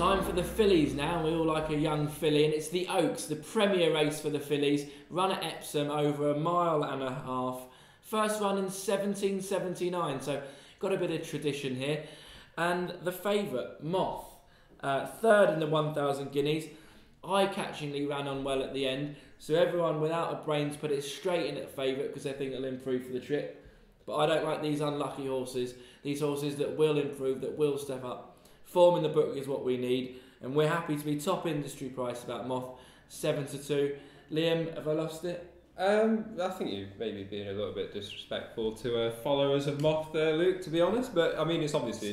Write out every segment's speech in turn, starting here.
Time for the fillies now. We all like a young filly, and it's the Oaks, the premier race for the fillies. Run at Epsom over 1.5 miles. First run in 1779, so got a bit of tradition here. And the favourite, Moth, third in the 1,000 guineas. Eye-catchingly ran on well at the end, so everyone without a brains put it straight in at favourite because they think it'll improve for the trip. But I don't like these unlucky horses, these horses that will improve, that will step up. Form in the book is what we need, and we're happy to be top industry price about Moth, 7-2. Liam, have I lost it? I think you've maybe been a little bit disrespectful to followers of Moth there, Luke, to be honest. But I mean, it's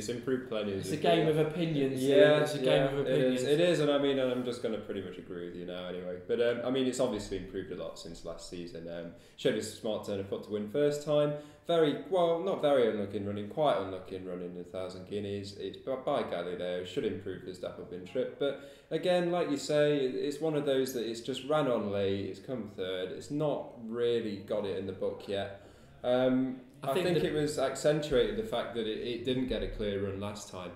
improved plenty. It's a game of opinions. Yeah, it's a game of opinions. It is, and I mean, I'm just going to pretty much agree with you now, anyway. But I mean, it's obviously improved a lot since last season. Showed us a smart turn of foot to win first time. Not very unlucky in running, quite unlucky in running the 1,000 guineas. It's by Galileo, should improve the step up in trip. But again, like you say, it's one of those that it's just ran on late, it's come third, it's not really got it in the book yet. I think it was accentuated the fact that it didn't get a clear run last time.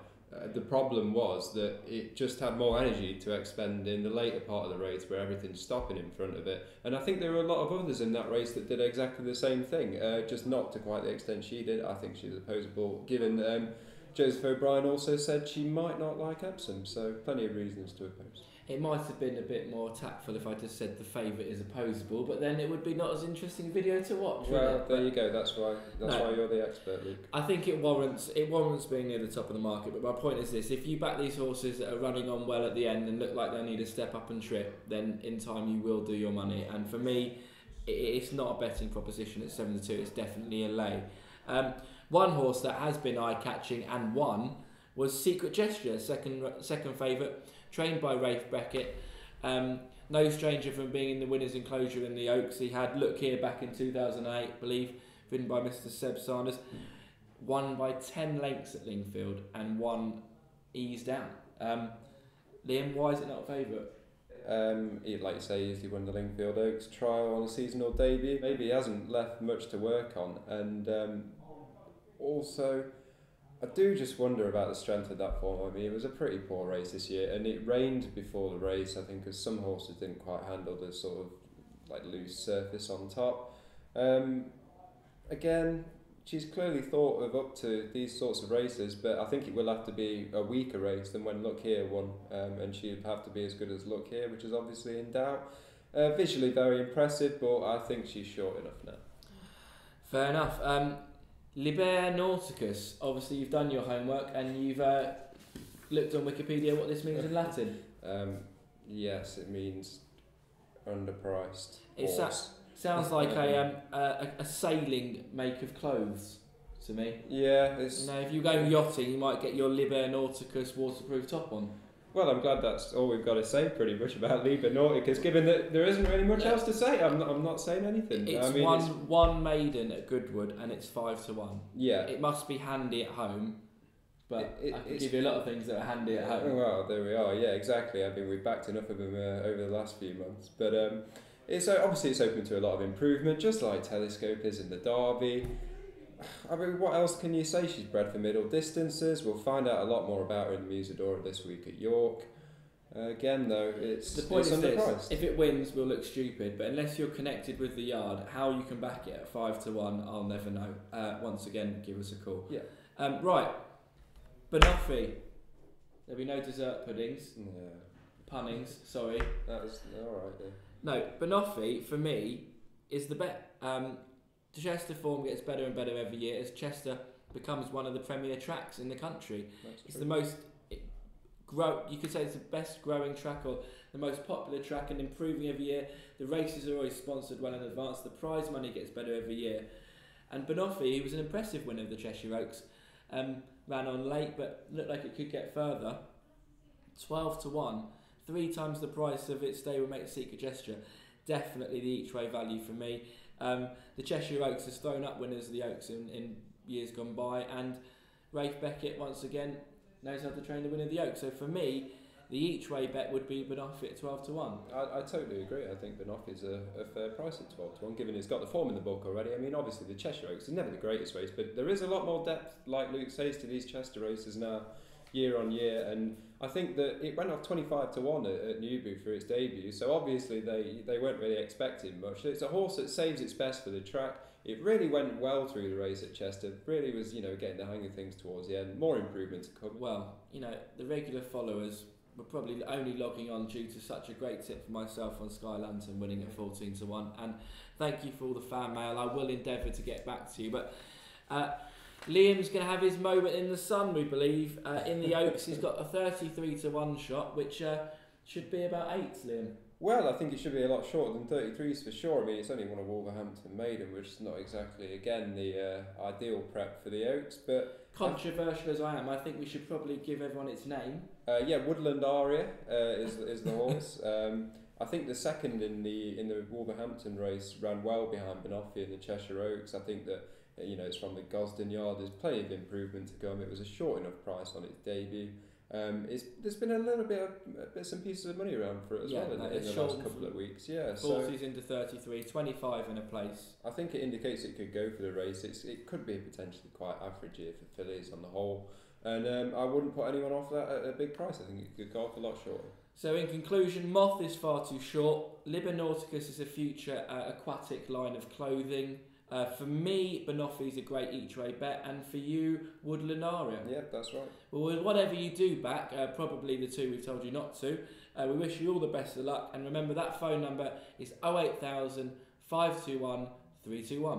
The problem was that it just had more energy to expend in the later part of the race where everything's stopping in front of it. And I think there were a lot of others in that race that did exactly the same thing, just not to quite the extent she did. I think she's opposable, given Joseph O'Brien also said she might not like Epsom, so plenty of reasons to oppose. It might have been a bit more tactful if I just said the favourite is opposable, but then it would be not as interesting a video to watch. Well, there you go. That's why you're the expert, Luke. I think it warrants being near the top of the market. But my point is this: if you back these horses that are running on well at the end and look like they need a step up and trip, then in time you will do your money. And for me, it's not a betting proposition at 7-2. It's definitely a lay. One horse that has been eye-catching and won was Secret Gesture, second favourite, trained by Rafe Beckett. No stranger from being in the winner's enclosure in the Oaks. He had Look Here back in 2008, I believe, ridden by Mr. Seb Sanders. Won by 10 lengths at Lingfield and one eased down. Liam, why is it not a favourite? Like you say, he won the Lingfield Oaks trial on a seasonal debut. Maybe he hasn't left much to work on, and also I do just wonder about the strength of that form. I mean, it was a pretty poor race this year, and it rained before the race, I think, because some horses didn't quite handle the sort of like loose surface on top. Again, she's clearly thought of up to these sorts of races, but I think it will have to be a weaker race than when Look Here won, and she'd have to be as good as Look Here, which is obviously in doubt. Visually very impressive, but I think she's short enough now. Fair enough. Liber Nauticus, obviously you've done your homework and you've looked on Wikipedia what this means in Latin. Yes, it means underpriced. It sounds like a sailing make of clothes to me. Yeah, it's... if you go yachting, you might get your Liber Nauticus waterproof top on. Well, I'm glad that's all we've got to say pretty much about Liber Nauticus, given that there isn't really much else to say. I'm not saying anything. It's one maiden at Goodwood and it's 5-1. Yeah. It must be handy at home, but I can give you a lot of things that are handy at home. Well, there we are. Yeah, exactly. I mean, we've backed enough of them over the last few months. But it's obviously it's open to a lot of improvement, just like Telescope is in the Derby. I mean, what else can you say? She's bred for middle distances. We'll find out a lot more about her in the Musadora this week at York. Again, though, the point is this: if it wins, we'll look stupid. But unless you're connected with the yard, how you can back it at 5-1, I'll never know. Once again, give us a call. Yeah. Right. BANOFFEE. There'll be no dessert puddings. Yeah. Punnings. Sorry. That was all right. Yeah. No, BANOFFEE for me is the bet. Chester form gets better and better every year as Chester becomes one of the premier tracks in the country. It's the most you could say it's the best growing track or the most popular track and improving every year. The races are always sponsored well in advance. The prize money gets better every year. And BANOFFEE, he was an impressive winner of the Cheshire Oaks, ran on late but looked like it could get further. 12-1, 3 times the price of its stablemate Secret Gesture. Definitely the each way value for me. The Cheshire Oaks has thrown up winners of the Oaks in years gone by, and Rafe Beckett once again knows how to train the winner of the Oaks. So for me, the each way bet would be BANOFFEE at 12-1. I totally agree. I think BANOFFEE is a fair price at 12-1, given it's got the form in the book already. I mean, obviously the Cheshire Oaks is never the greatest race, but there is a lot more depth, like Luke says, to these Chester races now. year on year, and I think that it went off 25-1 at Newbury for its debut, so obviously they weren't really expecting much. It's a horse that saves its best for the track. It really went well through the race at Chester, really was, getting the hang of things towards the end. More improvement to come. Well, the regular followers were probably only logging on due to such a great tip for myself on Sky Lantern winning at 14-1, and thank you for all the fan mail. I will endeavour to get back to you, but Liam's going to have his moment in the sun, we believe. In the Oaks, he's got a 33-1 shot, which should be about 8, Liam. Well, I think it should be a lot shorter than 33s for sure. I mean, it's only one of Wolverhampton maiden, which is not exactly, again, the ideal prep for the Oaks. But controversial as I am, I think we should probably give everyone its name. Woodland Aria is the horse. I think the second in the Wolverhampton race ran well behind BANOFFEE in the Cheshire Oaks. I think that it's from the Gosden Yard. There's plenty of improvement to come. It was a short enough price on its debut. There's been a little bit of bits and pieces of money around for it as well in the last couple of weeks. Yeah, 40s into 33, 25 in a place. I think it indicates it could go for the race. It could be a potentially quite average year for fillies on the whole, and I wouldn't put anyone off that at a big price. I think it could go off a lot shorter. So in conclusion, Moth is far too short. Libernauticus is a future aquatic line of clothing. For me, BANOFFEE is a great each-way bet, and for you, Woodland Aria. Yeah, that's right. Well, whatever you do back, probably the two we've told you not to, we wish you all the best of luck, and remember that phone number is 08000 521 321.